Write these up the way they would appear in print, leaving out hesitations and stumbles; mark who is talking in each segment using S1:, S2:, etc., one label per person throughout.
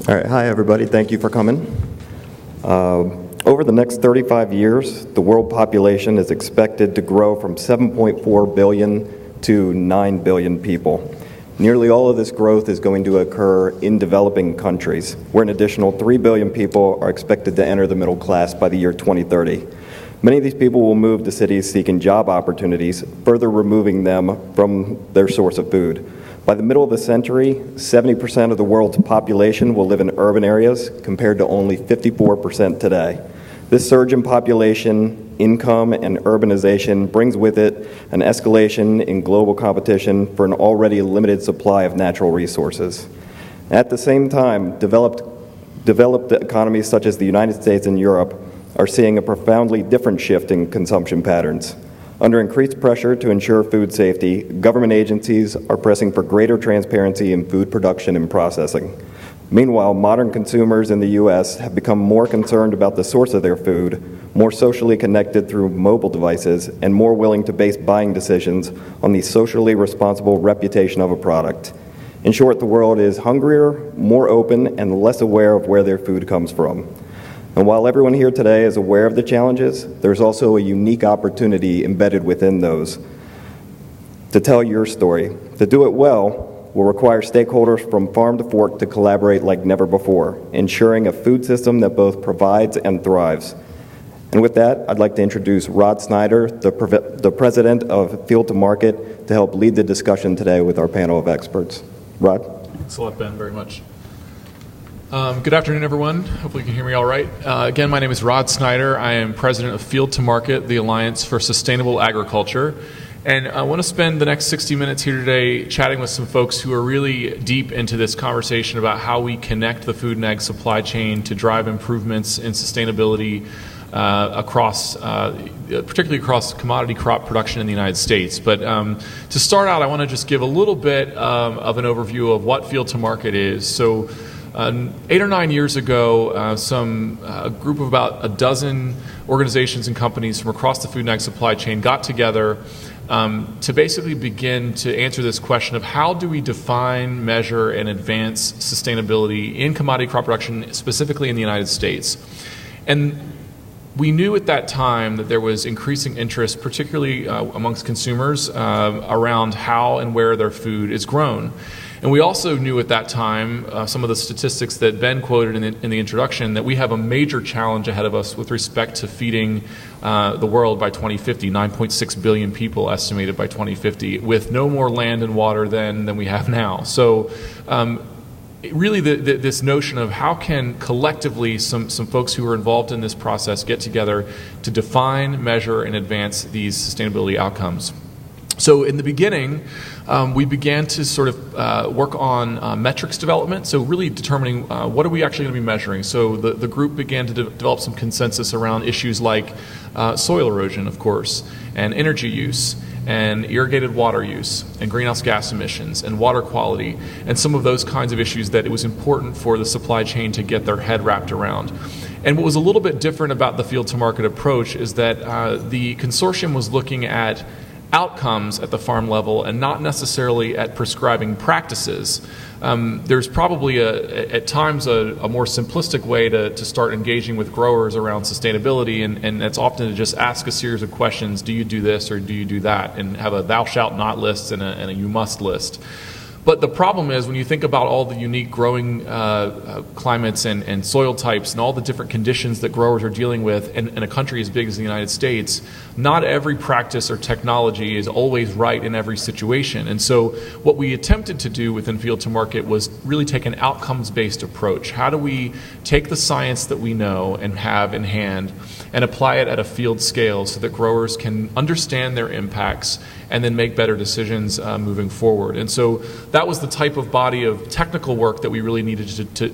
S1: All right, hi everybody, thank you for coming. Over the next 35 years, the world population is expected to grow from 7.4 billion to 9 billion people. Nearly all of this growth is going to occur in developing countries, where an additional 3 billion people are expected to enter the middle class by the year 2030. Many of these people will move to cities seeking job opportunities, further removing them from their source of food. By the middle of the century, 70% of the world's population will live in urban areas, compared to only 54% today. This surge in population, income, and urbanization brings with it an escalation in global competition for an already limited supply of natural resources. At the same time, developed economies such as the United States and Europe are seeing a profoundly different shift in consumption patterns. Under increased pressure to ensure food safety, government agencies are pressing for greater transparency in food production and processing. Meanwhile, modern consumers in the U.S. have become more concerned about the source of their food, more socially connected through mobile devices, and more willing to base buying decisions on the socially responsible reputation of a product. In short, the world is hungrier, more open, and less aware of where their food comes from. And while everyone here today is aware of the challenges, there's also a unique opportunity embedded within those to tell your story. To do it well will require stakeholders from farm to fork to collaborate like never before, ensuring a food system that both provides and thrives. And with that, I'd like to introduce Rod Snyder, the president of Field to Market, to help lead the discussion today with our panel of experts. Rod?
S2: Thanks a lot, Ben, very much. Good afternoon, everyone. Hopefully you can hear me all right. Again, my name is Rod Snyder. I am president of Field to Market, the Alliance for Sustainable Agriculture. And I want to spend the next 60 minutes here today chatting with some folks who are really deep into this conversation about how we connect the food and ag supply chain to drive improvements in sustainability particularly across commodity crop production in the United States. But to start out, I want to just give a little bit of an overview of what Field to Market is. So 8 or 9 years ago, a group of about a dozen organizations and companies from across the food and ag supply chain got together to basically begin to answer this question of how do we define, measure, and advance sustainability in commodity crop production, specifically in the United States. And we knew at that time that there was increasing interest, particularly amongst consumers, around how and where their food is grown. And we also knew at that time, some of the statistics that Ben quoted in the introduction, that we have a major challenge ahead of us with respect to feeding the world by 2050, 9.6 billion people estimated by 2050, with no more land and water than we have now. So really this notion of how can collectively some folks who are involved in this process get together to define, measure, and advance these sustainability outcomes. So in the beginning, we began to sort of work on metrics development, so really determining what are we actually going to be measuring. So the group began to develop some consensus around issues like soil erosion, of course, and energy use, and irrigated water use, and greenhouse gas emissions, and water quality, and some of those kinds of issues that it was important for the supply chain to get their head wrapped around. And what was a little bit different about the Field to Market approach is that the consortium was looking at outcomes at the farm level and not necessarily at prescribing practices. There's probably at times a more simplistic way to start engaging with growers around sustainability, and that's often to just ask a series of questions: do you do this or do you do that, and have a thou shalt not list and a you must list. But the problem is, when you think about all the unique growing climates and soil types and all the different conditions that growers are dealing with in a country as big as the United States, not every practice or technology is always right in every situation. And so what we attempted to do within Field to Market was really take an outcomes-based approach. How do we take the science that we know and have in hand and apply it at a field scale so that growers can understand their impacts and then make better decisions moving forward? And so that was the type of body of technical work that we really needed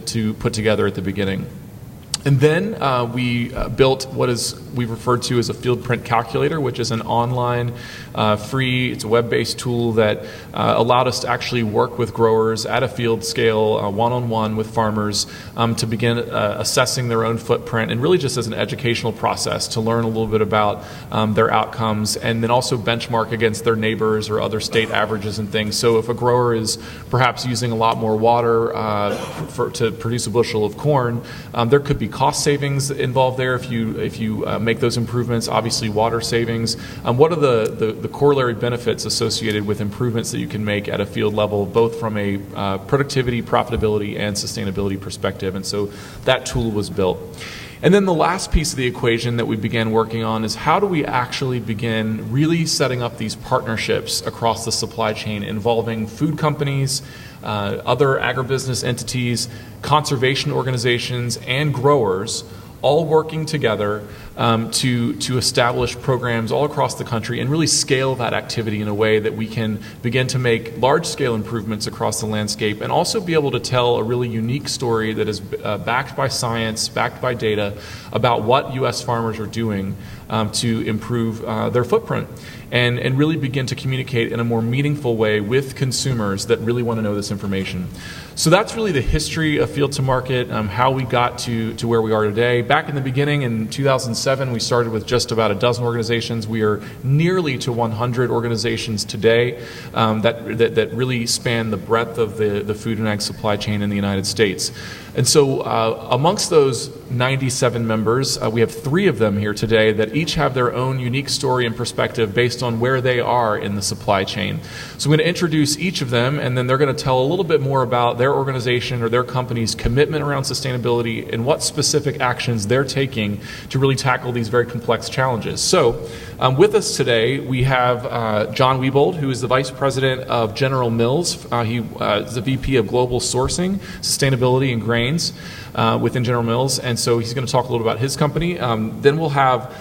S2: to put together at the beginning. And then we built what we referred to as a field print calculator, which is an online, free, it's a web-based tool that allowed us to actually work with growers at a field scale, one-on-one with farmers, to begin assessing their own footprint, and really just as an educational process to learn a little bit about their outcomes, and then also benchmark against their neighbors or other state averages and things. So if a grower is perhaps using a lot more water to produce a bushel of corn, there could be cost savings involved there if you make those improvements. Obviously, water savings. What are the corollary benefits associated with improvements that you can make at a field level, both from a productivity, profitability, and sustainability perspective? And so that tool was built. And then the last piece of the equation that we began working on is how do we actually begin really setting up these partnerships across the supply chain involving food companies, other agribusiness entities, conservation organizations, and growers, all working together to establish programs all across the country and really scale that activity in a way that we can begin to make large-scale improvements across the landscape, and also be able to tell a really unique story that is backed by science, backed by data, about what U.S. farmers are doing to improve their footprint, and really begin to communicate in a more meaningful way with consumers that really want to know this information. So that's really the history of Field to Market, how we got to where we are today. Back in the beginning, in 2007, we started with just about a dozen organizations. We are nearly to 100 organizations today that really span the breadth of the food and ag supply chain in the United States. And so amongst those 97 members, we have 3 of them here today that each have their own unique story and perspective based on where they are in the supply chain. So I'm going to introduce each of them, and then they're going to tell a little bit more about their organization or their company's commitment around sustainability and what specific actions they're taking to really tackle these very complex challenges. So with us today, we have John Wiebold, who is the Vice President of General Mills. He is the VP of Global Sourcing, Sustainability, and Grains within General Mills, and so he's going to talk a little about his company. Then we'll have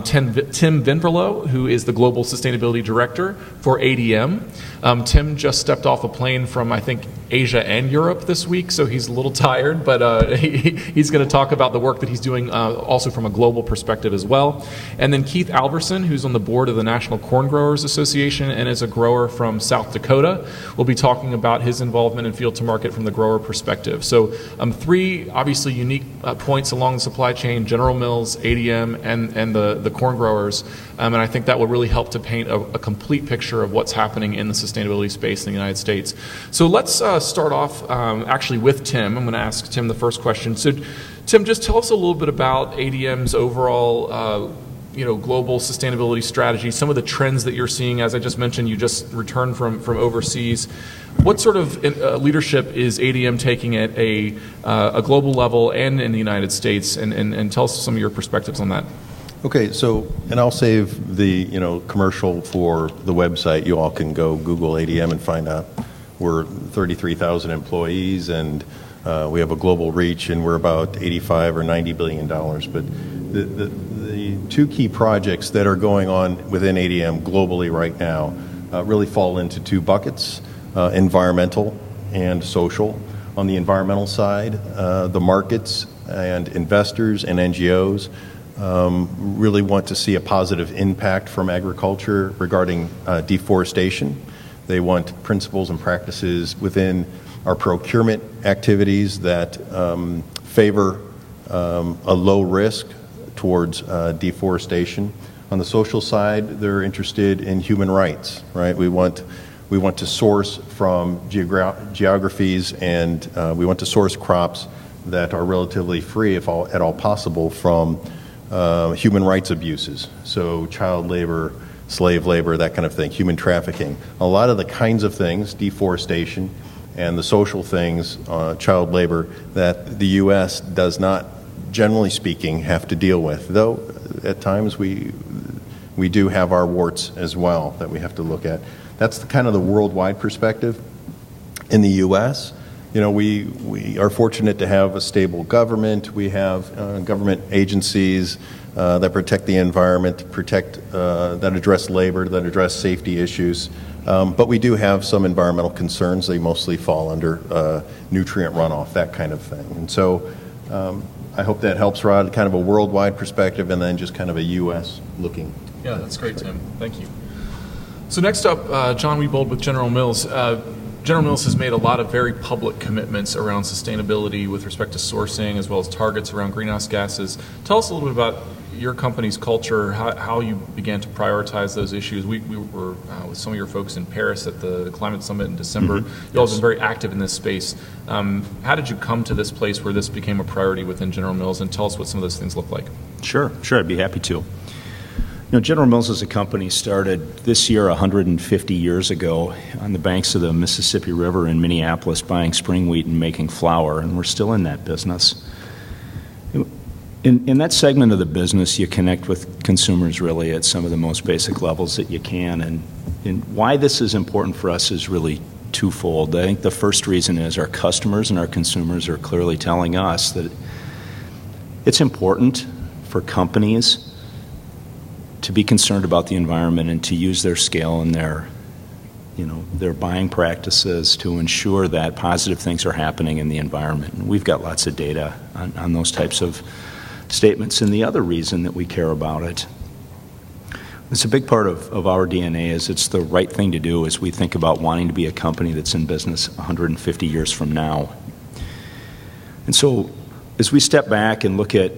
S2: Tim Venverloh, who is the Global Sustainability Director for ADM. Tim just stepped off a plane from, I think, Asia and Europe this week, so he's a little tired, but he's going to talk about the work that he's doing also from a global perspective as well. And then Keith Alverson, who's on the board of the National Corn Growers Association and is a grower from South Dakota, will be talking about his involvement in Field to Market from the grower perspective. So 3 obviously unique points along the supply chain: General Mills, ADM, and the corn growers. And I think that will really help to paint a complete picture of what's happening in the sustainability space in the United States. So let's start off actually with Tim. I'm going to ask Tim the first question. So Tim, just tell us a little bit about ADM's overall global sustainability strategy, some of the trends that you're seeing. As I just mentioned, you just returned from overseas. What sort of leadership is ADM taking at a global level and in the United States? And tell us some of your perspectives on that.
S3: Okay, so, and I'll save the commercial for the website. You all can go Google ADM and find out. We're 33,000 employees, and we have a global reach, and we're about 85 or 90 billion dollars. But the 2 key projects that are going on within ADM globally right now really fall into 2 buckets: environmental and social. On the environmental side, the markets and investors and NGOs really want to see a positive impact from agriculture regarding deforestation. They want principles and practices within our procurement activities that favor a low risk towards deforestation. On the social side, they're interested in human rights, right? We want to source from geographies, and we want to source crops that are relatively free, if at all possible, from human rights abuses. So child labor, slave labor, that kind of thing, human trafficking. A lot of the kinds of things, deforestation, and the social things, child labor, that the U.S. does not, generally speaking, have to deal with. Though at times we do have our warts as well that we have to look at. That's the kind of the worldwide perspective. In the U.S., we are fortunate to have a stable government. We have government agencies that protect the environment, that address labor, that address safety issues. But we do have some environmental concerns. They mostly fall under nutrient runoff, that kind of thing. And so I hope that helps, Rod, kind of a worldwide perspective and then just kind of a U.S. looking.
S2: Yeah, that's great, Tim. Thank you. So next up, John Wiebold with General Mills. General Mills has made a lot of very public commitments around sustainability with respect to sourcing as well as targets around greenhouse gases. Tell us a little bit about your company's culture, how you began to prioritize those issues. We were with some of your folks in Paris at the Climate Summit in December. Mm-hmm. You all have been very active in this space. How did you come to this place where this became a priority within General Mills, and tell us what some of those things look like?
S4: Sure, I'd be happy to. General Mills as a company started this year 150 years ago on the banks of the Mississippi River in Minneapolis buying spring wheat and making flour, and we're still in that business. In that segment of the business, you connect with consumers really at some of the most basic levels that you can, and why this is important for us is really twofold. I think the first reason is our customers and our consumers are clearly telling us that it's important for companies to be concerned about the environment and to use their scale and their buying practices to ensure that positive things are happening in the environment. And we've got lots of data on those types of statements. And the other reason that we care about it's a big part of our DNA is it's the right thing to do as we think about wanting to be a company that's in business 150 years from now. And so as we step back and look at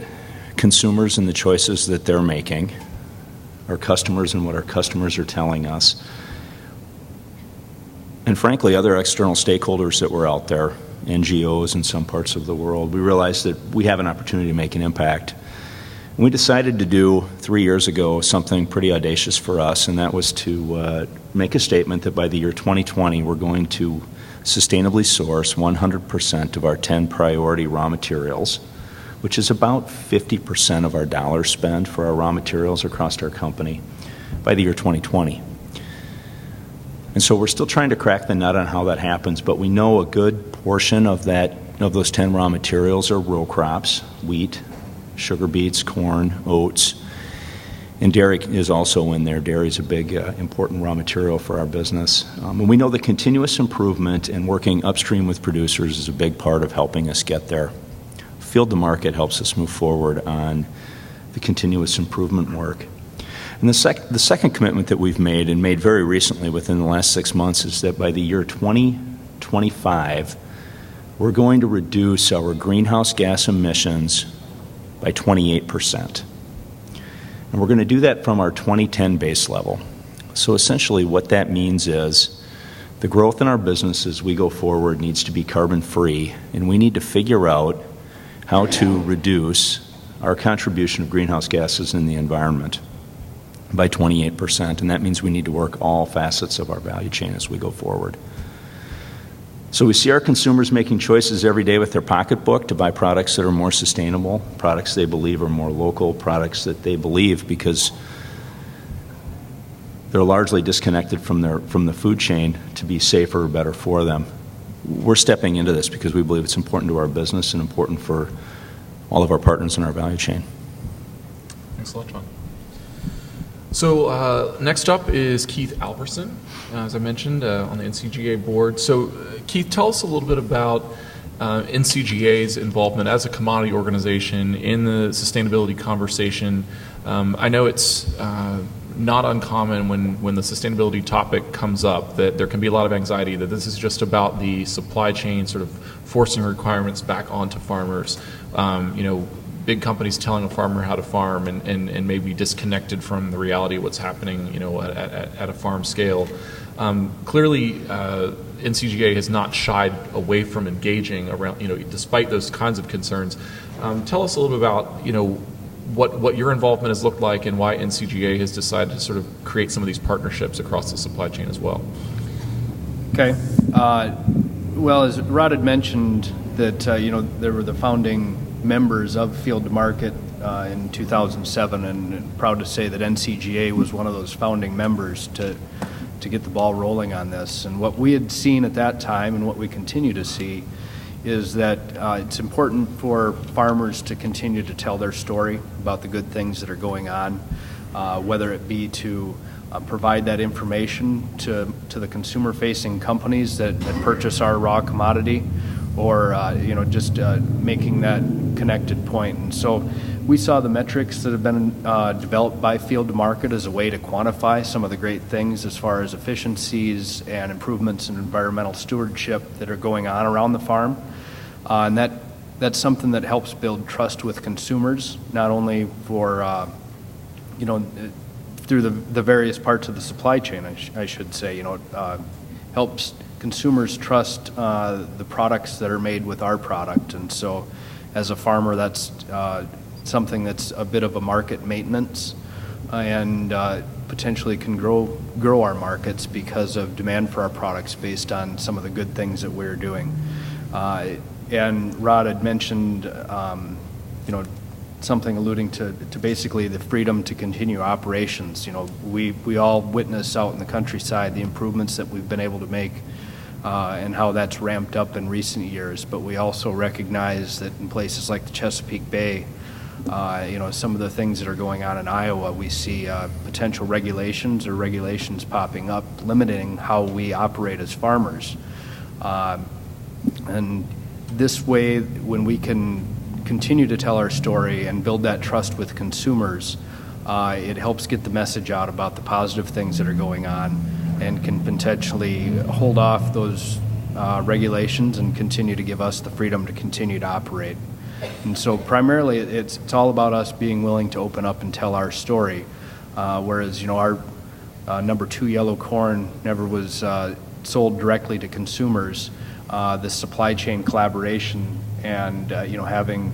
S4: consumers and the choices that they're making, our customers and what our customers are telling us, and frankly other external stakeholders that were out there, NGOs in some parts of the world, we realized that we have an opportunity to make an impact. And we decided to do 3 years ago something pretty audacious for us, and that was to make a statement that by the year 2020 we're going to sustainably source 100% of our 10 priority raw materials, which is about 50% of our dollar spend for our raw materials across our company by the year 2020. And so we're still trying to crack the nut on how that happens, but we know a good portion of those 10 raw materials are row crops: wheat, sugar beets, corn, oats, and dairy is also in there. Dairy is a big, important raw material for our business. And we know that continuous improvement and working upstream with producers is a big part of helping us get there. Field to market helps us move forward on the continuous improvement work. And the second commitment that we've made, and made very recently within the last 6 months, is that by the year 2025, we're going to reduce our greenhouse gas emissions by 28%. And we're going to do that from our 2010 base level. So essentially what that means is the growth in our business as we go forward needs to be carbon free, and we need to figure out how to reduce our contribution of greenhouse gases in the environment by 28%, and that means we need to work all facets of our value chain as we go forward. So we see our consumers making choices every day with their pocketbook to buy products that are more sustainable, products they believe are more local, products that they believe because they're largely disconnected from the food chain to be safer or better for them. We're stepping into this because we believe it's important to our business and important for all of our partners in our value chain.
S2: Thanks a lot, John. So next up is Keith Alverson, as I mentioned, on the NCGA board. So Keith, tell us a little bit about NCGA's involvement as a commodity organization in the sustainability conversation. I know it's not uncommon when the sustainability topic comes up that there can be a lot of anxiety that this is just about the supply chain sort of forcing requirements back onto farmers. Big companies telling a farmer how to farm and maybe disconnected from the reality of what's happening, at a farm scale. Clearly, NCGA has not shied away from engaging around, despite those kinds of concerns. Tell us a little bit about, what your involvement has looked like and why NCGA has decided to sort of create some of these partnerships across the supply chain as well.
S5: Okay. Well, as Rod had mentioned, that there were the founding members of Field to Market in 2007, and proud to say that NCGA was one of those founding members to get the ball rolling on this. And what we had seen at that time and what we continue to see is that it's important for farmers to continue to tell their story about the good things that are going on, whether it be to provide that information to the consumer-facing companies that purchase our raw commodity, or just making that connected point. And so we saw the metrics that have been developed by Field to Market as a way to quantify some of the great things as far as efficiencies and improvements in environmental stewardship that are going on around the farm. And that's something that helps build trust with consumers, not only for, through the various parts of the supply chain, I should say, helps consumers trust the products that are made with our product. And so as a farmer, that's something that's a bit of a market maintenance and potentially can grow our markets because of demand for our products based on some of the good things that we're doing. And Rod had mentioned, something alluding to basically the freedom to continue operations. We all witness out in the countryside the improvements that we've been able to make and how that's ramped up in recent years. But we also recognize that in places like the Chesapeake Bay, some of the things that are going on in Iowa, we see potential regulations popping up limiting how we operate as farmers. And this way, when we can continue to tell our story and build that trust with consumers, it helps get the message out about the positive things that are going on and can potentially hold off those regulations and continue to give us the freedom to continue to operate. And so primarily it's all about us being willing to open up and tell our story, whereas our number 2 yellow corn never was sold directly to consumers. The supply chain collaboration and having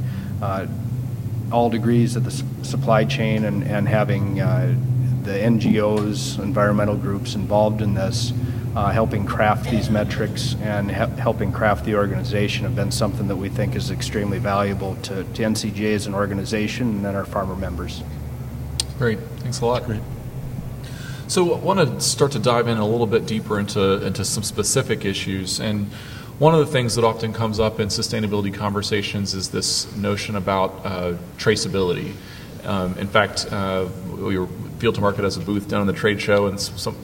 S5: all degrees of the supply chain and having the NGOs, environmental groups involved in this, helping craft these metrics and helping craft the organization have been something that we think is extremely valuable to NCGA as an organization and then our farmer members.
S2: Great, thanks a lot. Great. So I want to start to dive in a little bit deeper into some specific issues. And one of the things that often comes up in sustainability conversations is this notion about traceability. In fact, Field to Market has a booth down in the trade show, and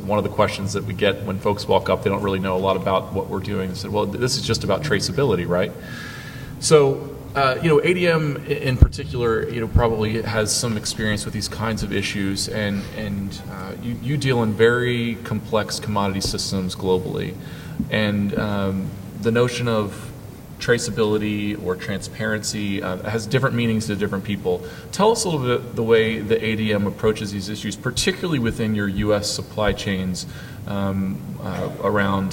S2: one of the questions that we get when folks walk up, they don't really know a lot about what we're doing. They said, well, this is just about traceability, right? So, ADM in particular, probably has some experience with these kinds of issues, and you deal in very complex commodity systems globally. And the notion of traceability or transparency has different meanings to different people. Tell us a little bit the way the ADM approaches these issues, particularly within your U.S. supply chains around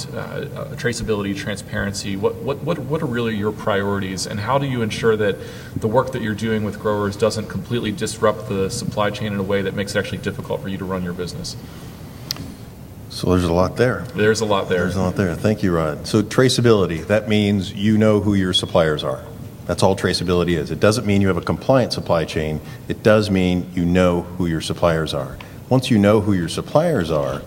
S2: traceability, transparency. What are really your priorities, and how do you ensure that the work that you're doing with growers doesn't completely disrupt the supply chain in a way that makes it actually difficult for you to run your business?
S3: So there's a lot there.
S2: There's a lot there.
S3: There's a lot there. Thank you, Rod. So traceability, that means you know who your suppliers are. That's all traceability is. It doesn't mean you have a compliant supply chain. It does mean you know who your suppliers are. Once you know who your suppliers are,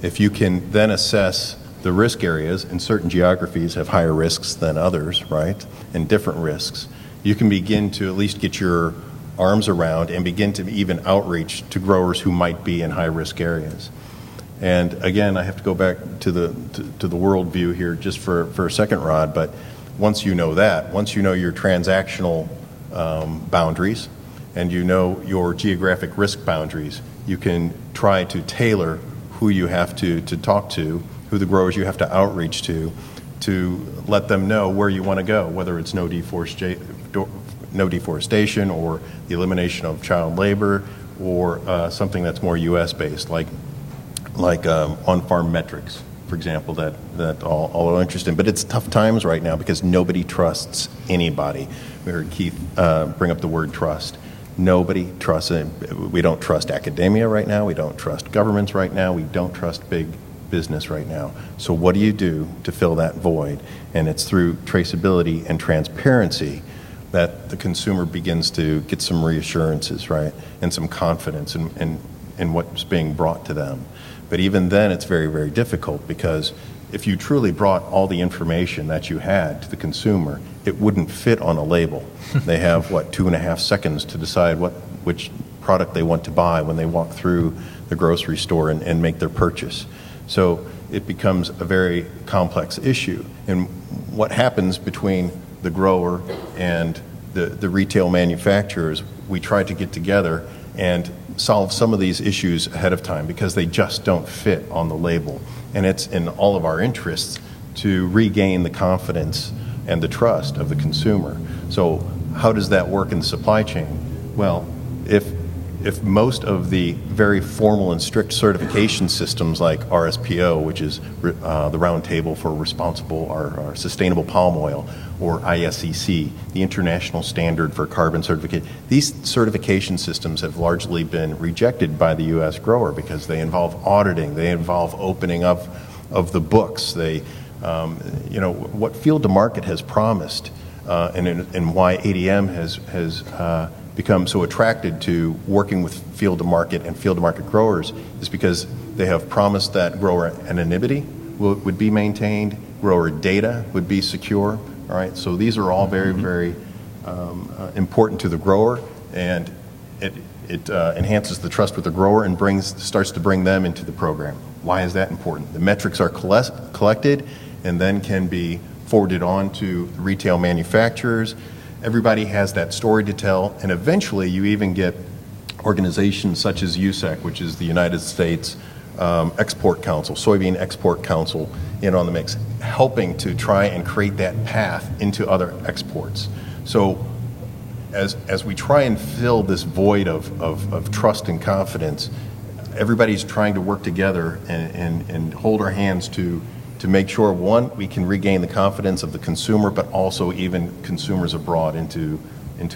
S3: if you can then assess the risk areas, and certain geographies have higher risks than others, right, and different risks, you can begin to at least get your arms around and begin to even outreach to growers who might be in high-risk areas. And again, I have to go back to the world view here just for a second, Rod, but once you know that, once you know your transactional boundaries and you know your geographic risk boundaries, you can try to tailor who you have to talk to, who the growers you have to outreach to let them know where you want to go, whether it's no deforestation or the elimination of child labor or something that's more U.S. based, like on-farm metrics, for example, that all are interested in. But it's tough times right now because nobody trusts anybody. We heard Keith bring up the word trust. Nobody trusts it. We don't trust academia right now. We don't trust governments right now. We don't trust big business right now. So what do you do to fill that void? And it's through traceability and transparency that the consumer begins to get some reassurances, right, and some confidence in what's being brought to them. But even then, it's very, very difficult because if you truly brought all the information that you had to the consumer, it wouldn't fit on a label. They have, 2.5 seconds to decide which product they want to buy when they walk through the grocery store and make their purchase. So it becomes a very complex issue. And what happens between the grower and the retail manufacturers, we try to get together and solve some of these issues ahead of time because they just don't fit on the label. And it's in all of our interests to regain the confidence and the trust of the consumer. So how does that work in the supply chain? Well, if most of the very formal and strict certification systems like RSPO, which is the Round Table for Responsible or Sustainable Palm Oil, or ISCC, the International Standard for Carbon Certification, these certification systems have largely been rejected by the U.S. grower because they involve auditing, they involve opening up of the books. They, what Field to Market has promised, and why ADM has become so attracted to working with Field to Market and Field to Market growers is because they have promised that grower anonymity would be maintained, grower data would be secure. All right, so these are all very, very important to the grower, and it enhances the trust with the grower and starts to bring them into the program. Why is that important? The metrics are collected and then can be forwarded on to the retail manufacturers. Everybody has that story to tell, and eventually you even get organizations such as USEC, which is the United States Export Council, Soybean Export Council, in on the mix, helping to try and create that path into other exports. So as we try and fill this void of trust and confidence, everybody's trying to work together and hold our hands to make sure, one, we can regain the confidence of the consumer, but also even consumers abroad into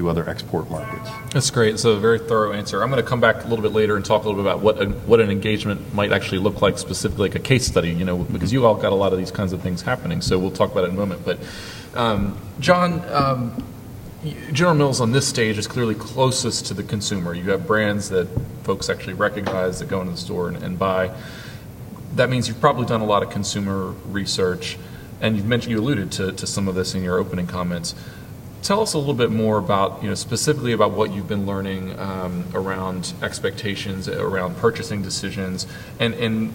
S3: other export markets.
S2: That's great. It's a very thorough answer. I'm going to come back a little bit later and talk a little bit about what an engagement might actually look like, specifically like a case study, because you all got a lot of these kinds of things happening, so we'll talk about it in a moment. But John, General Mills on this stage is clearly closest to the consumer. You have brands that folks actually recognize that go into the store and buy. That means you've probably done a lot of consumer research, and you alluded to some of this in your opening comments. Tell us a little bit more about, specifically about what you've been learning around expectations, around purchasing decisions, and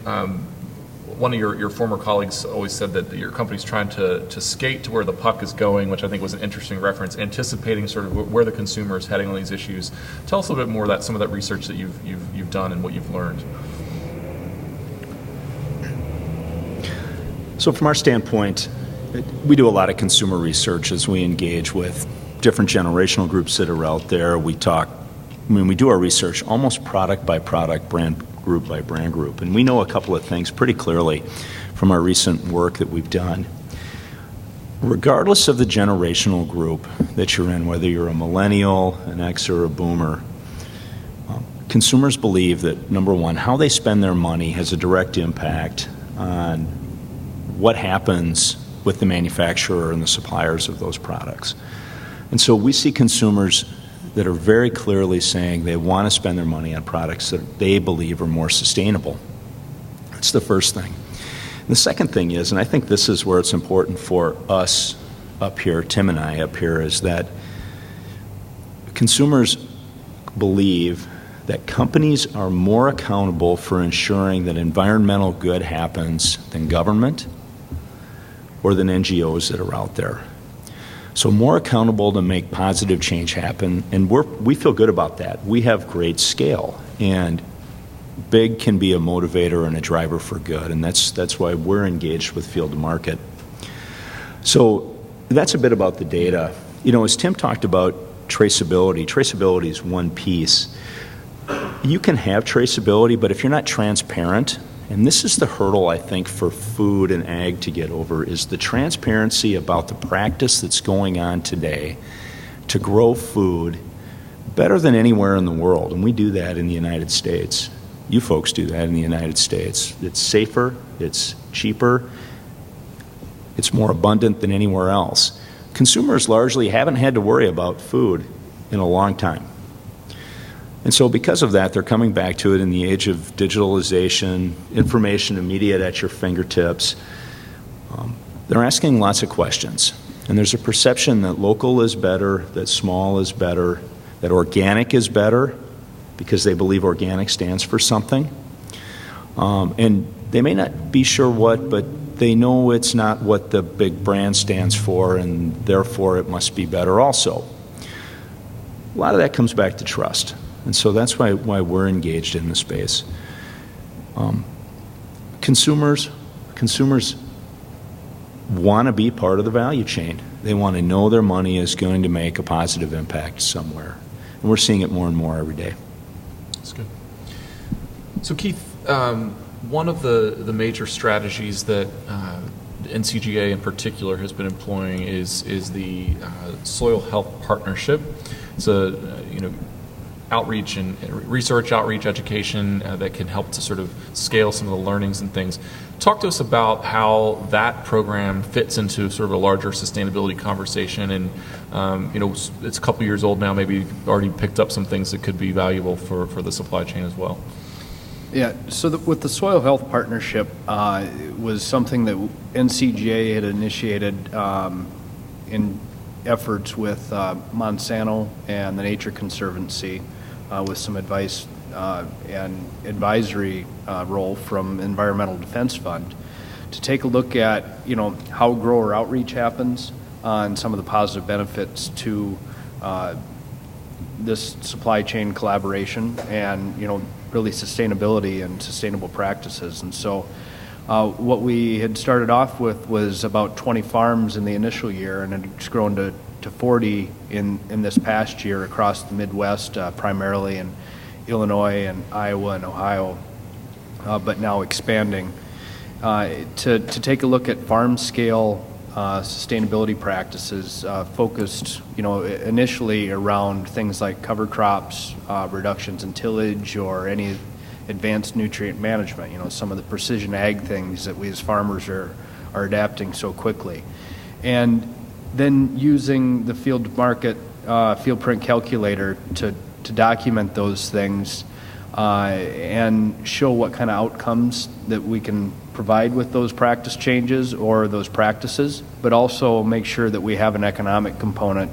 S2: one of your former colleagues always said that your company's trying to skate to where the puck is going, which I think was an interesting reference, anticipating sort of where the consumer is heading on these issues. Tell us a little bit more about some of that research that you've done and what you've learned.
S4: So from our standpoint, we do a lot of consumer research as we engage with different generational groups that are out there. We do our research almost product by product, brand group by brand group. And we know a couple of things pretty clearly from our recent work that we've done. Regardless of the generational group that you're in, whether you're a millennial, an X, or a boomer, consumers believe that, number one, how they spend their money has a direct impact on what happens with the manufacturer and the suppliers of those products. And so we see consumers that are very clearly saying they want to spend their money on products that they believe are more sustainable. That's the first thing. And the second thing is, and I think this is where it's important for us up here, Tim and I up here, is that consumers believe that companies are more accountable for ensuring that environmental good happens than government or than NGOs that are out there. So more accountable to make positive change happen, and we feel good about that. We have great scale, and big can be a motivator and a driver for good, and that's why we're engaged with Field to Market. So that's a bit about the data. As Tim talked about traceability is one piece. You can have traceability, but if you're not transparent, and this is the hurdle, I think, for food and ag to get over, is the transparency about the practice that's going on today to grow food better than anywhere in the world. And we do that in the United States. You folks do that in the United States. It's safer, it's cheaper, it's more abundant than anywhere else. Consumers largely haven't had to worry about food in a long time. And so because of that, they're coming back to it in the age of digitalization, information immediate at your fingertips. They're asking lots of questions. And there's a perception that local is better, that small is better, that organic is better, because they believe organic stands for something. And they may not be sure what, but they know it's not what the big brand stands for, and therefore it must be better also. A lot of that comes back to trust, and so that's why we're engaged in the space. Consumers want to be part of the value chain. They want to know their money is going to make a positive impact somewhere, and we're seeing it more and more every day.
S2: That's good. So Keith, one of the major strategies that NCGA in particular has been employing is the Soil Health Partnership. It's a outreach and research, outreach, education that can help to sort of scale some of the learnings and things. Talk to us about how that program fits into sort of a larger sustainability conversation. And it's a couple years old now. Maybe you've already picked up some things that could be valuable for the supply chain as well.
S5: Yeah, so with the Soil Health Partnership was something that NCGA had initiated in efforts with Monsanto and the Nature Conservancy with some advice and advisory role from Environmental Defense Fund to take a look at, how grower outreach happens and some of the positive benefits to this supply chain collaboration and, really sustainability and sustainable practices. And so what we had started off with was about 20 farms in the initial year, and it's grown to 40 in this past year across the Midwest, primarily in Illinois and Iowa and Ohio, but now expanding to take a look at farm scale sustainability practices focused, initially around things like cover crops, reductions in tillage, or any advanced nutrient management, some of the precision ag things that we as farmers are adapting so quickly. And then using the field market field print calculator to document those things and show what kind of outcomes that we can provide with those practice changes or those practices, but also make sure that we have an economic component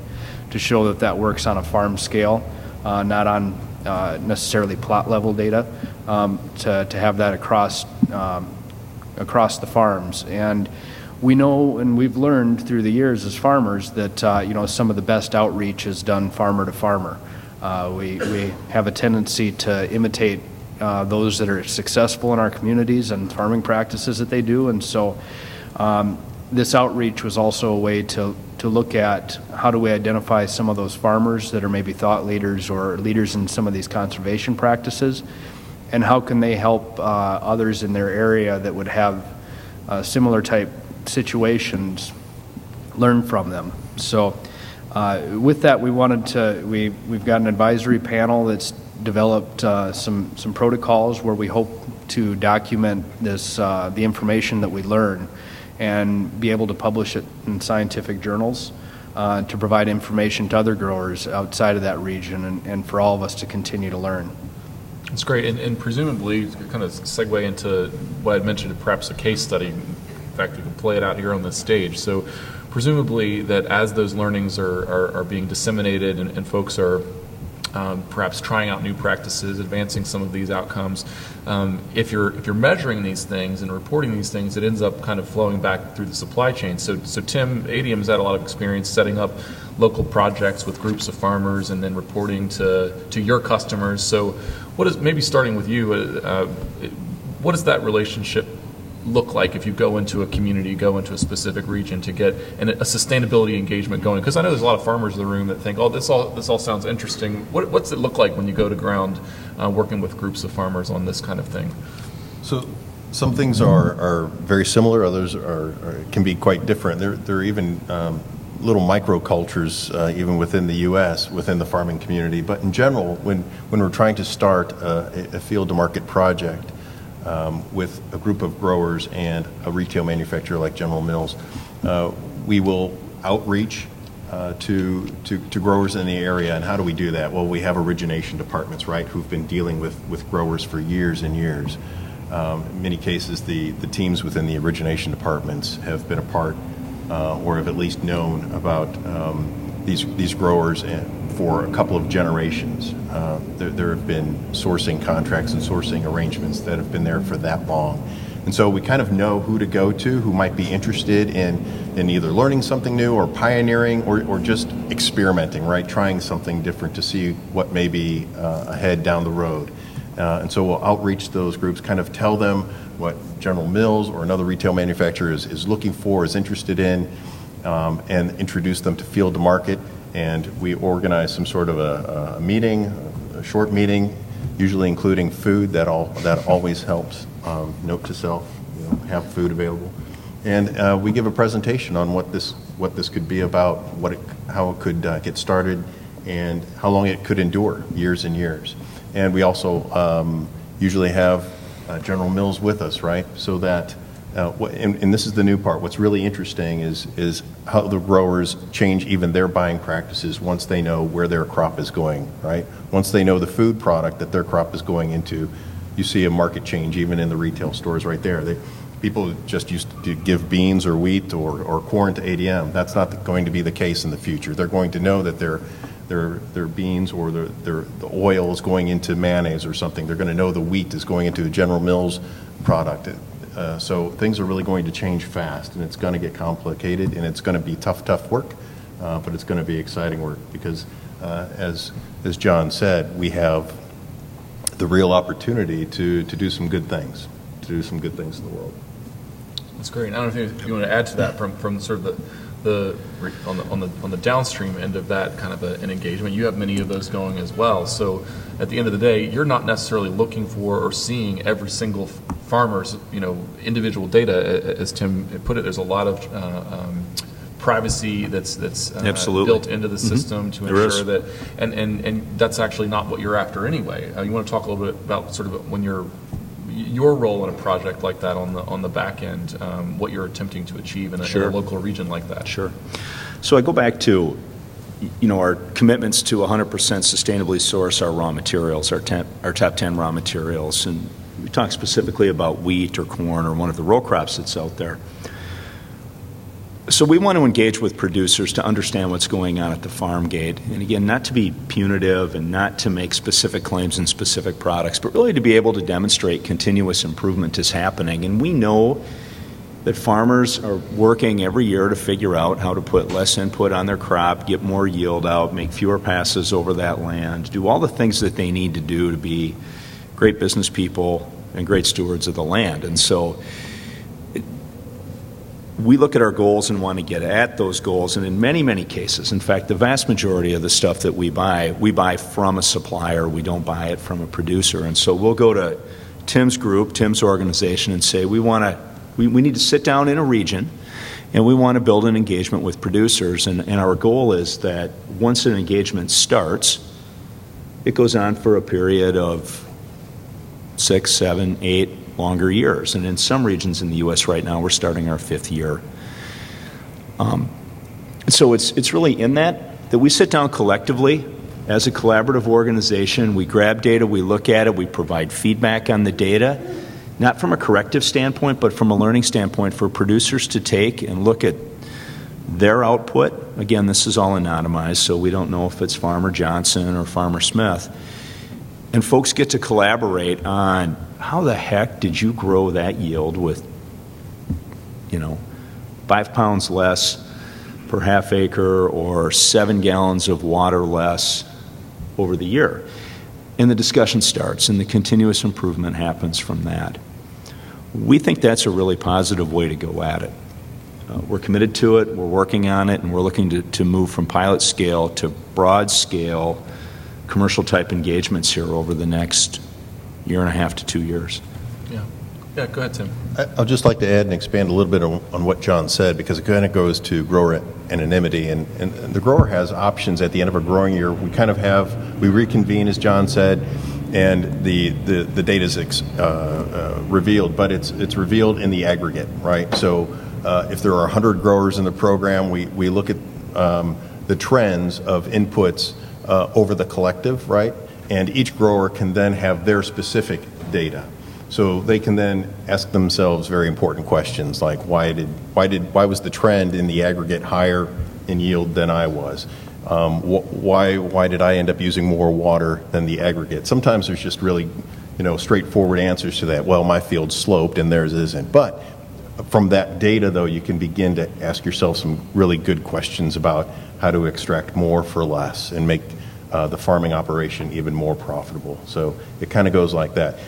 S5: to show that works on a farm scale, not on necessarily plot level data, to have that across the farms. And we know, and we've learned through the years as farmers that some of the best outreach is done farmer to farmer. We have a tendency to imitate those that are successful in our communities and farming practices that they do, and so this outreach was also a way to look at how do we identify some of those farmers that are maybe thought leaders or leaders in some of these conservation practices, and how can they help others in their area that would have similar type situations learn from them. So with that, we've got an advisory panel that's developed some protocols where we hope to document the information that we learn and be able to publish it in scientific journals to provide information to other growers outside of that region and for all of us to continue to learn.
S2: That's great. And presumably, kind of segue into what I'd mentioned, perhaps a case study. In fact, we can play it out here on this stage. So presumably that as those learnings are being disseminated and folks are perhaps trying out new practices, advancing some of these outcomes, if you're measuring these things and reporting these things, it ends up kind of flowing back through the supply chain. So Tim, ADM's had a lot of experience setting up local projects with groups of farmers and then reporting to your customers. So maybe starting with you, what does that relationship look like if you go into a community, go into a specific region to get a sustainability engagement going? Because I know there's a lot of farmers in the room that think, oh, this all sounds interesting. What's it look like when you go to ground working with groups of farmers on this kind of thing?
S3: So some things are very similar, others can be quite different. There are even little microcultures even within the U.S., within the farming community. But in general, when we're trying to start a field-to-market project, with a group of growers and a retail manufacturer like General Mills, we will outreach to growers in the area. And how do we do that? Well, we have origination departments, right, who've been dealing with growers for years and years. In many cases, the teams within the origination departments have been a part or have at least known about these growers for a couple of generations. There have been sourcing contracts and sourcing arrangements that have been there for that long. And so we kind of know who to go to, who might be interested in either learning something new or pioneering or just experimenting, right? Trying something different to see what may be ahead down the road. And so we'll outreach those groups, kind of tell them what General Mills or another retail manufacturer is looking for, is interested in, and introduce them to Field to Market. And we organize some sort of a meeting, a short meeting, usually including food. That always helps. Note to self, have food available. And we give a presentation on what this could be about, how it could get started, and how long it could endure, years and years. And we also usually have General Mills with us, right? So that, and this is the new part, what's really interesting is how the growers change even their buying practices once they know where their crop is going, right? Once they know the food product that their crop is going into, you see a market change even in the retail stores right there. People just used to give beans or wheat or corn to ADM. That's not going to be the case in the future. They're going to know that their beans or the oil is going into mayonnaise or something. They're going to know the wheat is going into a General Mills product. So things are really going to change fast, and it's going to get complicated, and it's going to be tough work, but it's going to be exciting work because, as John said, we have the real opportunity to do some good things, in the world.
S2: That's great. I don't know if you want to add to that from sort of on the downstream end of that kind of an engagement. You have many of those going as well. So at the end of the day, you're not necessarily looking for or seeing every single farmer's individual data. As Tim put it, there's a lot of privacy that's built into the system to ensure that, and that's actually not what you're after anyway. You want to talk a little bit about sort of when your role in a project like that on the back end, what you're attempting to achieve in a local region like that.
S4: Sure. So I go back to our commitments to 100% sustainably source our raw materials, our top 10 raw materials, and we talk specifically about wheat or corn or one of the row crops that's out there. So we want to engage with producers to understand what's going on at the farm gate. And again, not to be punitive and not to make specific claims in specific products, but really to be able to demonstrate continuous improvement is happening. And we know that farmers are working every year to figure out how to put less input on their crop, get more yield out, make fewer passes over that land, do all the things that they need to do to be great business people and great stewards of the land. And so we look at our goals and want to get at those goals, and in many, many cases, in fact, the vast majority of the stuff that we buy from a supplier. We don't buy it from a producer. And so we'll go to Tim's group, Tim's organization, and say we need to sit down in a region, and we want to build an engagement with producers. And our goal is that once an engagement starts, it goes on for a period of 6, 7, 8 longer years. And in some regions in the U.S. right now, we're starting our 5th year. So it's really in that we sit down collectively as a collaborative organization. We grab data, we look at it, we provide feedback on the data, not from a corrective standpoint, but from a learning standpoint for producers to take and look at their output. Again, this is all anonymized, so we don't know if it's Farmer Johnson or Farmer Smith. And folks get to collaborate on how the heck did you grow that yield with, 5 pounds less per half acre or 7 gallons of water less over the year. And the discussion starts and the continuous improvement happens from that. We think that's a really positive way to go at it. We're committed to it, we're working on it, and we're looking to move from pilot scale to broad scale commercial type engagements here over the next 1.5 to 2 years.
S2: Yeah, go ahead, Tim.
S3: I'd just like to add and expand a little bit on what John said, because it kind of goes to grower anonymity. And the grower has options at the end of a growing year. We reconvene, as John said, and the data is revealed, but it's revealed in the aggregate, right? So if there are 100 growers in the program, we look at the trends of inputs over the collective, right? And each grower can then have their specific data. So they can then ask themselves very important questions like why was the trend in the aggregate higher in yield than I was? Why did I end up using more water than the aggregate? Sometimes there's just really, straightforward answers to that. Well, my field's sloped and theirs isn't. But from that data, though, you can begin to ask yourself some really good questions about how to extract more for less and make the farming operation even more profitable. So it kind of goes like that.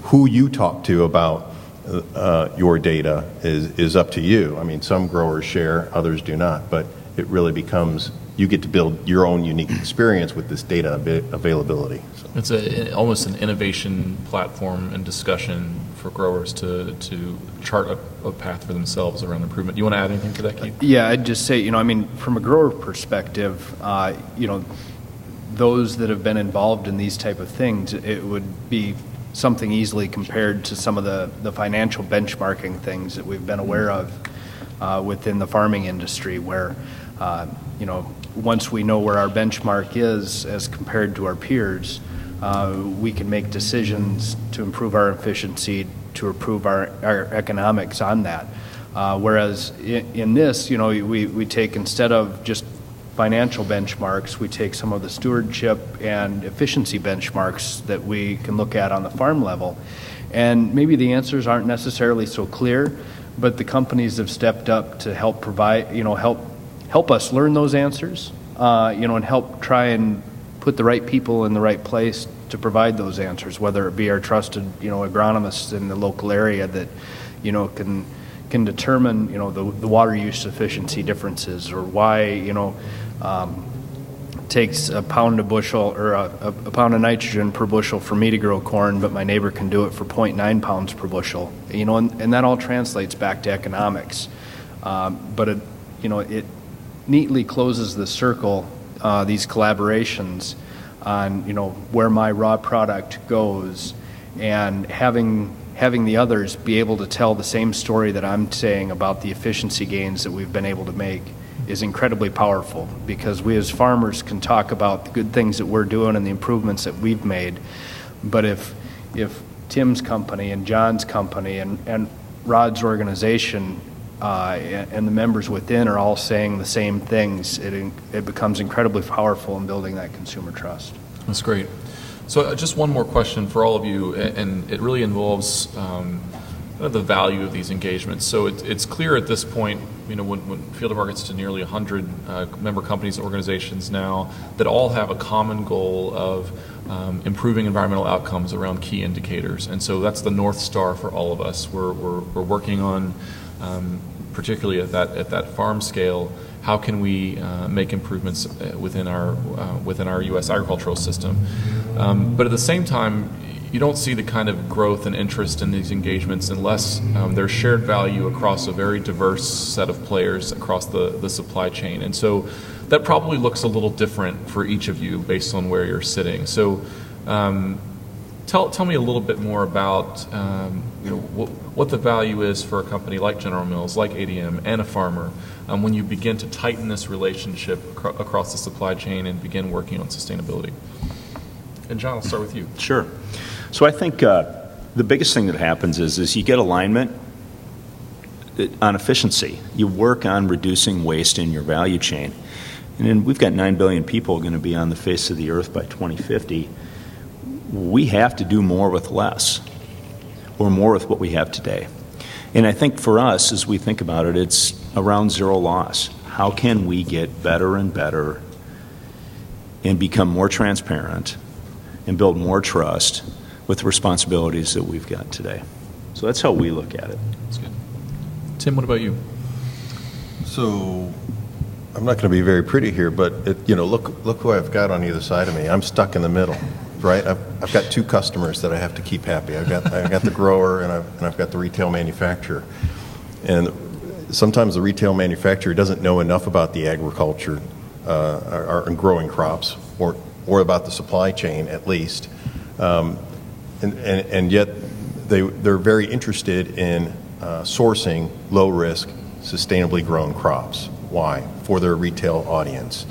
S3: Who you talk to about your data is up to you. I mean, some growers share, others do not, but it really becomes, you get to build your own unique experience with this data availability. So.
S2: It's almost an innovation platform and discussion for growers to chart a path for themselves around improvement. You want to add anything to that, Keith?
S5: Yeah, I'd just say, from a grower perspective, those that have been involved in these type of things, it would be something easily compared to some of the financial benchmarking things that we've been aware of within the farming industry, where once we know where our benchmark is as compared to our peers, we can make decisions to improve our efficiency, to improve our economics on that. Whereas in this, we take, instead of just financial benchmarks, we take some of the stewardship and efficiency benchmarks that we can look at on the farm level. And maybe the answers aren't necessarily so clear, but the companies have stepped up to help provide, help us learn those answers, and help try and put the right people in the right place to provide those answers, whether it be our trusted, agronomists in the local area that, can determine, the water use efficiency differences, or why, takes a pound of bushel or a pound of nitrogen per bushel for me to grow corn, but my neighbor can do it for 0.9 pounds per bushel, and that all translates back to economics. But it neatly closes the circle, these collaborations on, where my raw product goes, and having the others be able to tell the same story that I'm saying about the efficiency gains that we've been able to make is incredibly powerful, because we as farmers can talk about the good things that we're doing and the improvements that we've made. But if Tim's company and John's company and Rod's organization and the members within are all saying the same things, it becomes incredibly powerful in building that consumer trust.
S2: That's great. So just one more question for all of you, and it really involves the value of these engagements. So it's clear at this point, when Field of Market's to nearly 100 member companies and organizations now that all have a common goal of improving environmental outcomes around key indicators. And so that's the North Star for all of us. We're working on, particularly at that farm scale, how can we make improvements within our U.S. agricultural system. But at the same time, you don't see the kind of growth and interest in these engagements unless there's shared value across a very diverse set of players across the supply chain. And so that probably looks a little different for each of you based on where you're sitting. So tell me a little bit more about what the value is for a company like General Mills, like ADM, and a farmer when you begin to tighten this relationship across the supply chain and begin working on sustainability. And John, I'll start with you.
S4: Sure. So I think the biggest thing that happens is you get alignment on efficiency. You work on reducing waste in your value chain. And then we've got 9 billion people going to be on the face of the earth by 2050. We have to do more with less, or more with what we have today. And I think for us, as we think about it, it's around zero loss. How can we get better and better and become more transparent and build more trust with the responsibilities that we've got today? So that's how we look at it.
S2: That's good. Tim, what about you?
S3: So I'm not going to be very pretty here, but look who I've got on either side of me. I'm stuck in the middle, right? I've got two customers that I have to keep happy. I've got the grower and I've got the retail manufacturer. And sometimes the retail manufacturer doesn't know enough about the agriculture or growing crops, or about the supply chain at least, and yet they're very interested in sourcing low risk, sustainably grown crops. Why? For their retail audience.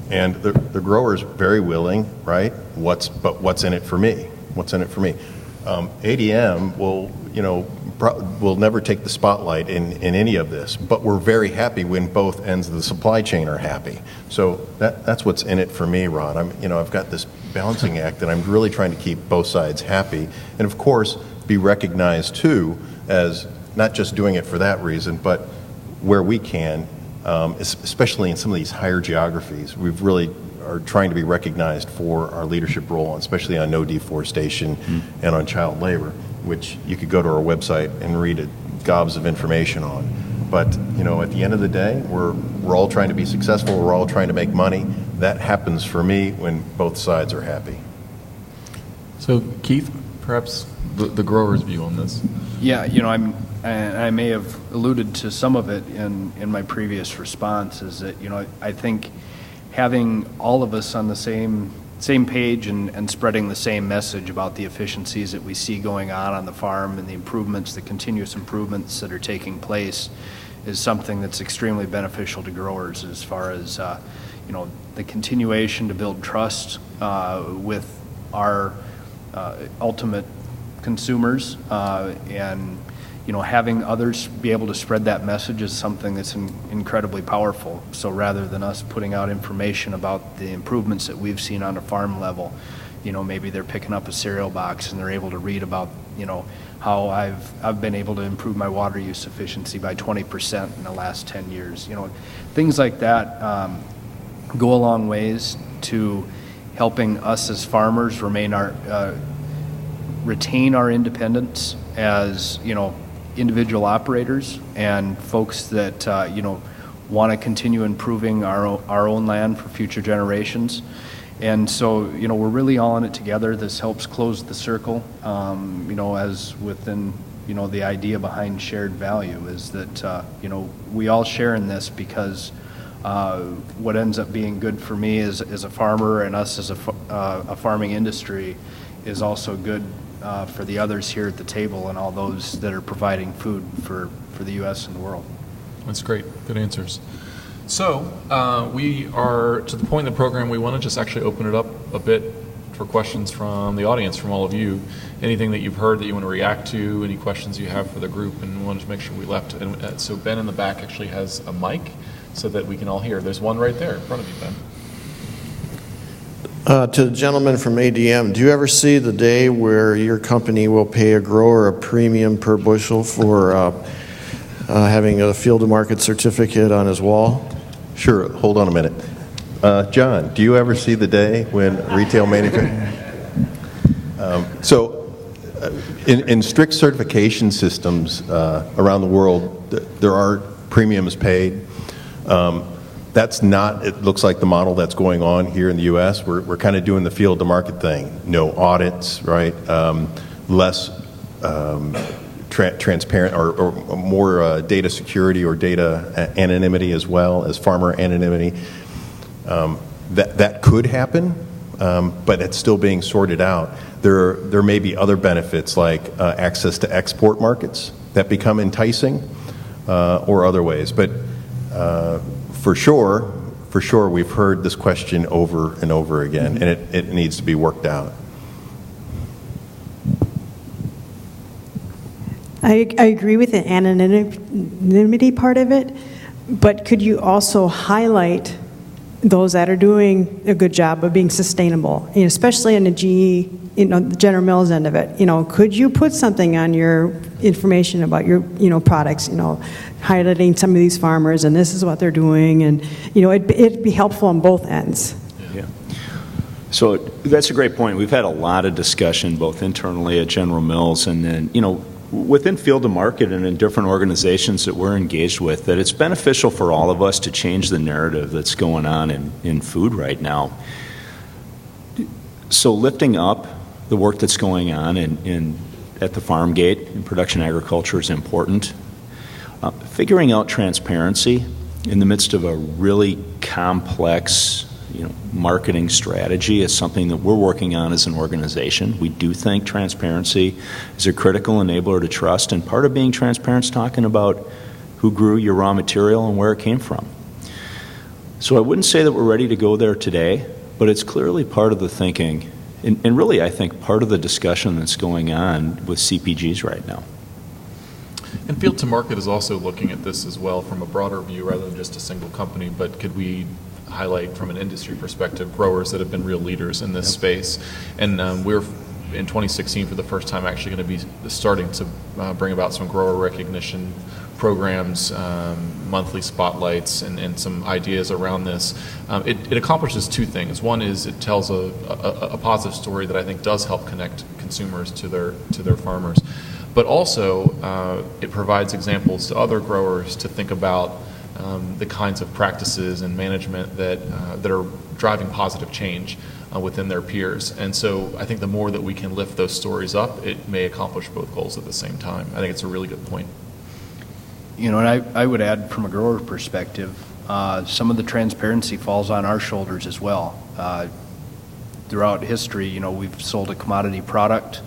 S3: And the grower's very willing, right? What's in it for me? What's in it for me? ADM will never take the spotlight in any of this, but we're very happy when both ends of the supply chain are happy. So that's what's in it for me, Ron. I've got this balancing act that I'm really trying to keep both sides happy, and of course be recognized too as not just doing it for that reason, but where we can, especially in some of these higher geographies, we've really are trying to be recognized for our leadership role, especially on no deforestation and on child labor, which you could go to our website and read gobs of information on. But at the end of the day, we're all trying to be successful. We're all trying to make money. That happens for me when both sides are happy.
S2: So Keith, perhaps the grower's view on this.
S5: Yeah, I may have alluded to some of it in my previous response, is that, I think having all of us on the same page and spreading the same message about the efficiencies that we see going on the farm and the improvements, the continuous improvements that are taking place is something that's extremely beneficial to growers as far as, the continuation to build trust with our ultimate consumers, and having others be able to spread that message is something that's incredibly powerful. So rather than us putting out information about the improvements that we've seen on a farm level, maybe they're picking up a cereal box and they're able to read about, how I've been able to improve my water use efficiency by 20% in the last 10 years. Things like that go a long ways to helping us as farmers retain our independence as individual operators and folks that want to continue improving our own land for future generations. And so we're really all in it together. This helps close the circle, as within the idea behind shared value is that we all share in this, because what ends up being good for me as a farmer and us as a farming industry is also good for the others here at the table and all those that are providing food for the U.S. and the world.
S2: That's great. Good answers. So we are to the point in the program we want to just actually open it up a bit for questions from the audience, from all of you. Anything that you've heard that you want to react to, any questions you have for the group, and we wanted to make sure we left. And so Ben in the back actually has a mic so that we can all hear. There's one right there in front of you, Ben.
S6: To the gentleman from ADM, do you ever see the day where your company will pay a grower a premium per bushel for having a field-to-market certificate on his wall?
S3: Sure. Hold on a minute. John, do you ever see the day when retail manufacturing? In strict certification systems around the world, there are premiums paid. That's not, it looks like, the model that's going on here in the U.S. We're kind of doing the field-to-market thing. No audits, right? Less transparent or more data security or data anonymity as well as farmer anonymity. That could happen, but it's still being sorted out. There may be other benefits like access to export markets that become enticing or other ways. But for sure, we've heard this question over and over again, and it needs to be worked out.
S7: I agree with the anonymity part of it, but could you also highlight those that are doing a good job of being sustainable, especially in the GE, the General Mills end of it? Could you put something on your information about your, products, highlighting some of these farmers and this is what they're doing, and it'd be helpful on both ends.
S4: Yeah. So that's a great point. We've had a lot of discussion both internally at General Mills and then, within field to market and in different organizations that we're engaged with, that it's beneficial for all of us to change the narrative that's going on in food right now. So lifting up the work that's going on at the farm gate in production agriculture is important. Figuring out transparency in the midst of a really complex marketing strategy is something that we're working on as an organization. We do think transparency is a critical enabler to trust, and part of being transparent is talking about who grew your raw material and where it came from. So I wouldn't say that we're ready to go there today, but it's clearly part of the thinking And really, I think part of the discussion that's going on with CPGs right now.
S2: And Field to Market is also looking at this as well from a broader view rather than just a single company, but could we highlight from an industry perspective growers that have been real leaders in this space? And we're in 2016 for the first time actually going to be starting to bring about some grower recognition programs, monthly spotlights, and some ideas around this. It accomplishes two things. One is it tells a positive story that I think does help connect consumers to their farmers, but also it provides examples to other growers to think about the kinds of practices and management that are driving positive change within their peers. And so I think the more that we can lift those stories up, it may accomplish both goals at the same time. I think it's a really good point.
S5: You know, and I would add from a grower perspective, some of the transparency falls on our shoulders as well. Throughout history, you know, we've sold a commodity product,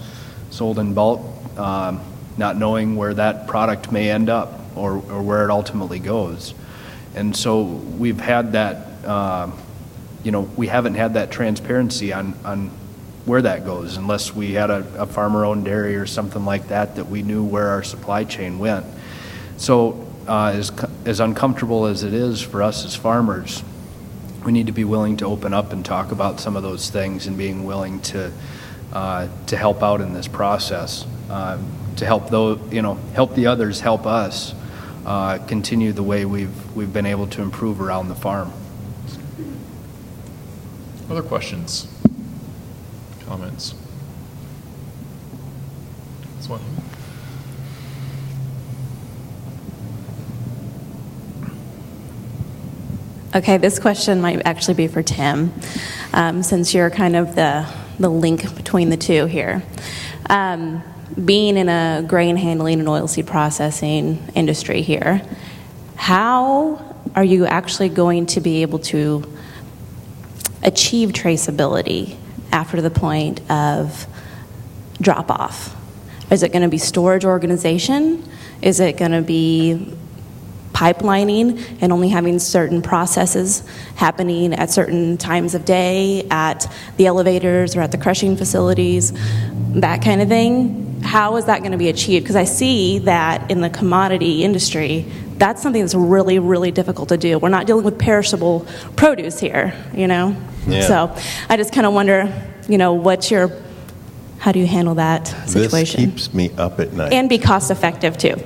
S5: sold in bulk, not knowing where that product may end up or where it ultimately goes. And so we've had that, you know, we haven't had that transparency on where that goes unless we had a farmer-owned dairy or something like that we knew where our supply chain went. So as uncomfortable as it is for us as farmers, we need to be willing to open up and talk about some of those things and being willing to help out in this process, to help help the others help us continue the way we've been able to improve around the farm.
S2: Other questions? Comments? This one.
S8: Okay, this question might actually be for Tim, since you're kind of the link between the two here. Being in a grain handling and oilseed processing industry here, how are you actually going to be able to achieve traceability after the point of drop-off? Is it going to be storage organization? Is it going to be pipelining and only having certain processes happening at certain times of day at the elevators or at the crushing facilities, that kind of thing? How is that going to be achieved? Because I see that in the commodity industry, that's something that's really, really difficult to do. We're not dealing with perishable produce here, you know?
S3: Yeah.
S8: So I just kind of wonder, you know, how do you handle that situation?
S3: This keeps me up at night.
S8: And be cost effective too.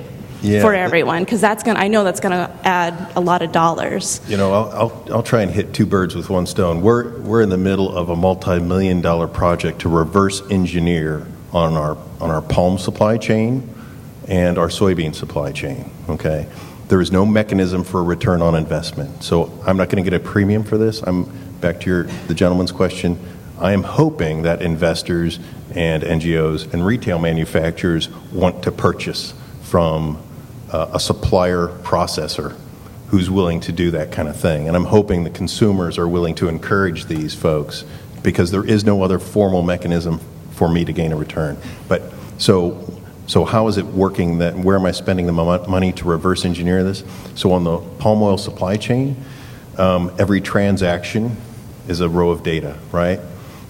S3: Yeah.
S8: For everyone, because I know that's going to add a lot of dollars.
S3: You know, I'll try and hit two birds with one stone. We're in the middle of a multi-million-dollar project to reverse engineer on our palm supply chain and our soybean supply chain. Okay, there is no mechanism for a return on investment, so I'm not going to get a premium for this. I'm back to the gentleman's question. I am hoping that investors and NGOs and retail manufacturers want to purchase from a supplier processor who's willing to do that kind of thing. And I'm hoping the consumers are willing to encourage these folks because there is no other formal mechanism for me to gain a return. But so how is it working? That where am I spending the money to reverse engineer this? So on the palm oil supply chain, every transaction is a row of data, right?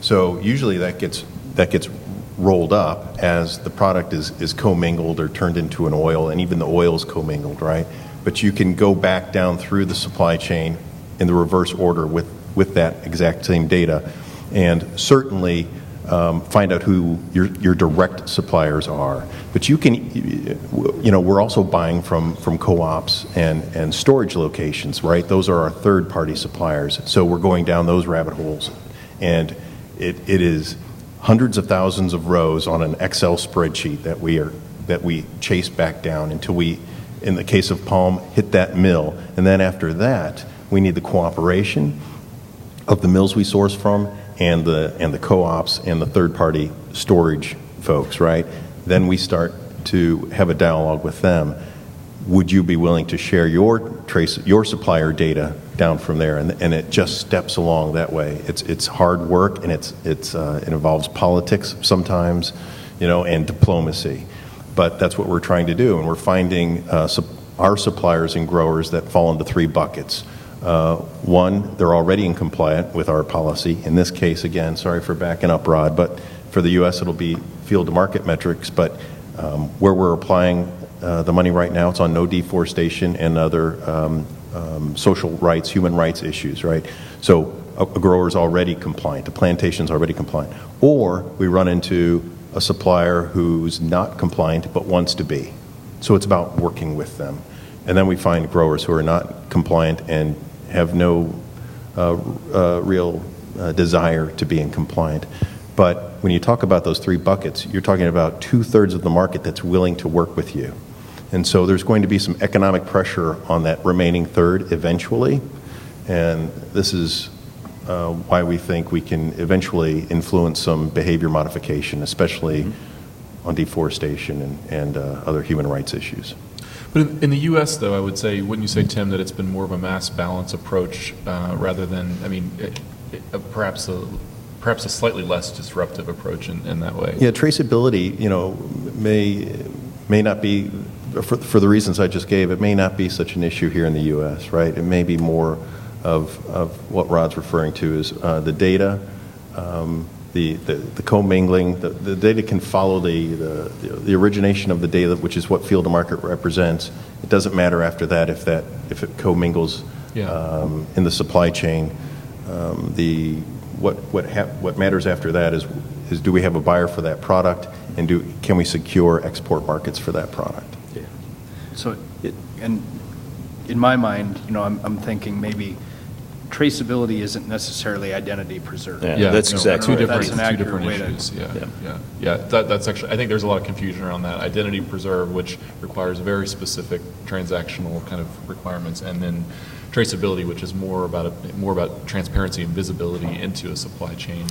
S3: So usually that gets rolled up as the product is commingled or turned into an oil, and even the oil is commingled, right? But you can go back down through the supply chain in the reverse order with that exact same data, and certainly find out who your direct suppliers are. But you can, you know, we're also buying from co-ops and storage locations, right? Those are our third-party suppliers. So we're going down those rabbit holes, and it is hundreds of thousands of rows on an Excel spreadsheet that we chase back down until we, in the case of palm, hit that mill. And then after that, we need the cooperation of the mills we source from and the co-ops and the third-party storage folks, right? Then we start to have a dialogue with them. Would you be willing to share your supplier data down from there? And it just steps along that way. It's hard work, and it involves politics sometimes, you know, and diplomacy. But that's what we're trying to do, and we're finding our suppliers and growers that fall into three buckets. One, they're already in compliant with our policy. In this case, again, sorry for backing up, Rod, but for the U.S. it'll be field-to-market metrics. But where we're applying the money right now, it's on no deforestation and other social rights, human rights issues, right? So a grower's already compliant, a plantation's already compliant. Or we run into a supplier who's not compliant but wants to be. So it's about working with them. And then we find growers who are not compliant and have no real desire to be in compliant. But when you talk about those three buckets, you're talking about 2/3 of the market that's willing to work with you. And so there's going to be some economic pressure on that remaining third eventually. And this is why we think we can eventually influence some behavior modification, especially on deforestation and other human rights issues.
S2: But in the U.S., though, I would say, wouldn't you say, Tim, that it's been more of a mass balance approach rather than, I mean, perhaps a slightly less disruptive approach in that way?
S3: Yeah, traceability, may not be, for the reasons I just gave, it may not be such an issue here in the U.S., right? It may be more of what Rod's referring to is the data, the commingling. The data can follow the origination of the data, which is what field to market represents. It doesn't matter after that if it commingles in the supply chain. What matters after that is do we have a buyer for that product, and can we secure export markets for that product?
S5: Yeah. So, and in my mind, I'm thinking maybe traceability isn't necessarily identity preserved.
S2: Yeah,
S4: that's exactly
S2: two
S5: that's an
S2: different
S5: accurate
S2: issues. Yeah. That's actually, I think there's a lot of confusion around that. Identity preserve, which requires very specific transactional kind of requirements, and then traceability, which is more about transparency and visibility into a supply chain,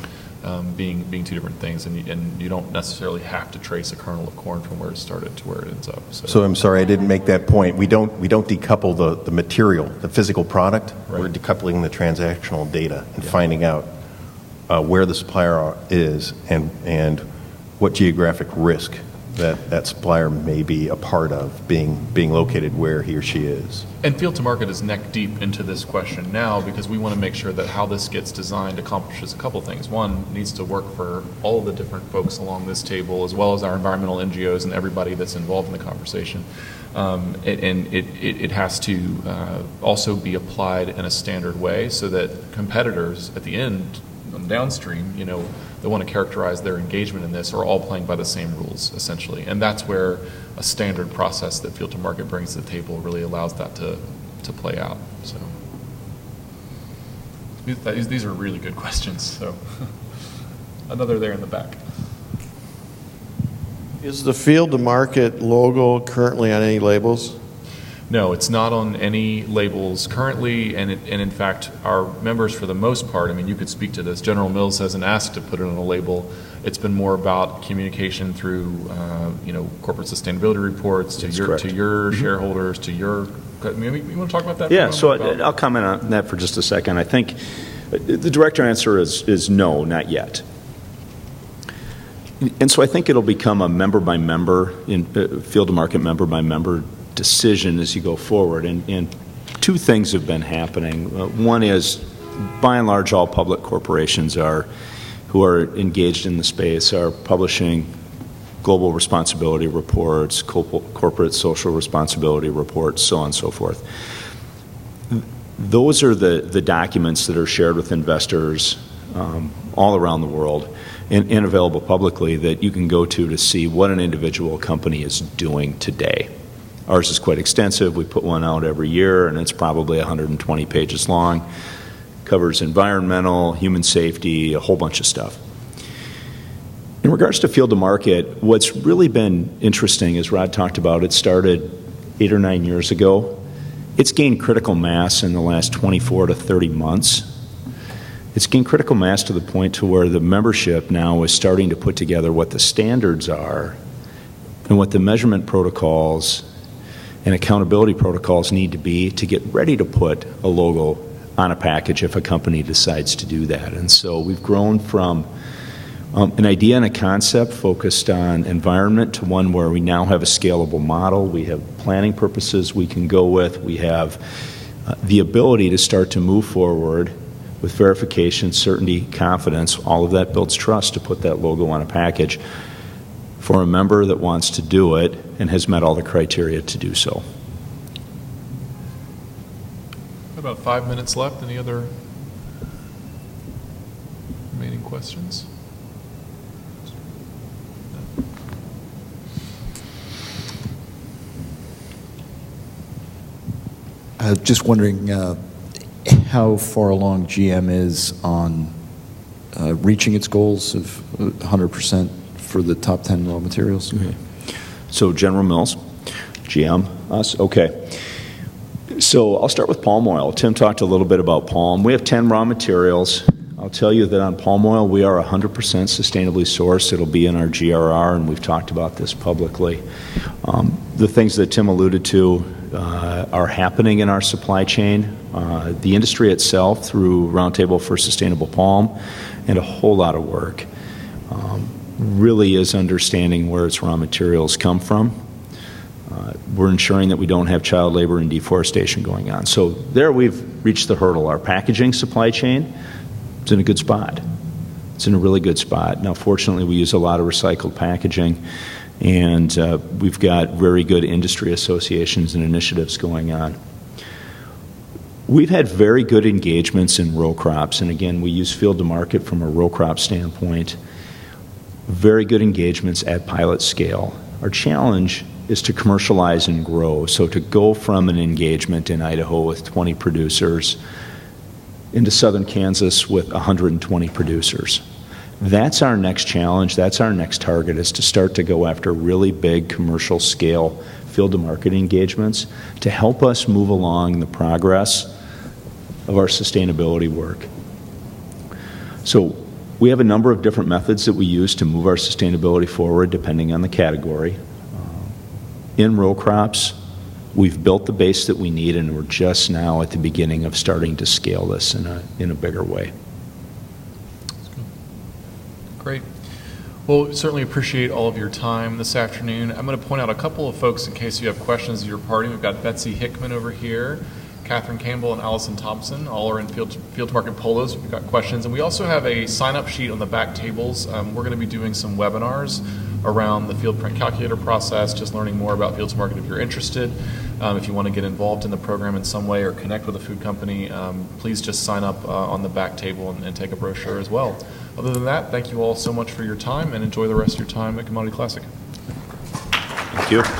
S2: being two different things, and you don't necessarily have to trace a kernel of corn from where it started to where it ends up.
S3: So I'm sorry I didn't make that point. We don't decouple the material, the physical product.
S2: Right.
S3: We're decoupling the transactional data and finding out where the supplier is and what geographic risk that supplier may be a part of being located where he or she is.
S2: And field to market is neck deep into this question now because we want to make sure that how this gets designed accomplishes a couple things. One, it needs to work for all of the different folks along this table, as well as our environmental NGOs and everybody that's involved in the conversation. And it has to also be applied in a standard way so that competitors at the end, downstream, that want to characterize their engagement in this are all playing by the same rules, essentially. And that's where a standard process that field to market brings to the table really allows that to play out. So these are really good questions. So another there in the back.
S6: Is the field to market logo currently on any labels?
S2: No, it's not on any labels currently, and in fact, our members, for the most part, I mean, you could speak to this. General Mills hasn't asked to put it on a label. It's been more about communication through, corporate sustainability reports to your shareholders, to your. You want to talk about that?
S4: Yeah, so I'll comment on that for just a second. I think the direct answer is no, not yet. And so I think it'll become a member by member, field to market member by member decision as you go forward. And two things have been happening. One is, by and large, all public corporations who are engaged in the space are publishing global responsibility reports, corporate social responsibility reports, so on and so forth. Those are the documents that are shared with investors all around the world and available publicly that you can go to see what an individual company is doing today. Ours is quite extensive. We put one out every year, and it's probably 120 pages long. Covers environmental, human safety, a whole bunch of stuff. In regards to field to market, what's really been interesting, as Rod talked about, it started 8 or 9 years ago. It's gained critical mass in the last 24 to 30 months. It's gained critical mass to the point to where the membership now is starting to put together what the standards are and what the measurement protocols and accountability protocols need to be to get ready to put a logo on a package if a company decides to do that. And so we've grown from an idea and a concept focused on environment to one where we now have a scalable model. We have planning purposes we can go with. We have the ability to start to move forward with verification, certainty, confidence, all of that builds trust to put that logo on a package for a member that wants to do it and has met all the criteria to do so.
S2: About 5 minutes left. Any other remaining questions?
S9: Just wondering how far along GM is on reaching its goals of 100% for the top 10 raw materials.
S4: Okay. So General Mills, GM, us, okay. So I'll start with palm oil. Tim talked a little bit about palm. We have 10 raw materials. I'll tell you that on palm oil, we are 100% sustainably sourced. It'll be in our GRR, and we've talked about this publicly. The things that Tim alluded to are happening in our supply chain. The industry itself, through Roundtable for Sustainable Palm, and a whole lot of work, really is understanding where its raw materials come from. We're ensuring that we don't have child labor and deforestation going on. So there we've reached the hurdle. Our packaging supply chain is in a good spot. It's in a really good spot. Now, fortunately, we use a lot of recycled packaging, and we've got very good industry associations and initiatives going on. We've had very good engagements in row crops, and again, we use field to market from a row crop standpoint. Very good engagements at pilot scale. Our challenge is to commercialize and grow, so to go from an engagement in Idaho with 20 producers into southern Kansas with 120 producers. That's our next challenge, that's our next target, is to start to go after really big commercial scale field to market engagements to help us move along the progress of our sustainability work. So we have a number of different methods that we use to move our sustainability forward depending on the category. In row crops, we've built the base that we need, and we're just now at the beginning of starting to scale this in a bigger way.
S2: Great. Well, certainly appreciate all of your time this afternoon. I'm going to point out a couple of folks in case you have questions of your party. We've got Betsy Hickman over here, Catherine Campbell, and Allison Thompson. All are in field to market polos. We've got questions. And we also have a sign-up sheet on the back tables. We're going to be doing some webinars around the field print calculator process, just learning more about field to market if you're interested. If you want to get involved in the program in some way or connect with a food company, please just sign up on the back table and take a brochure as well. Other than that, thank you all so much for your time, and enjoy the rest of your time at Commodity Classic.
S4: Thank you.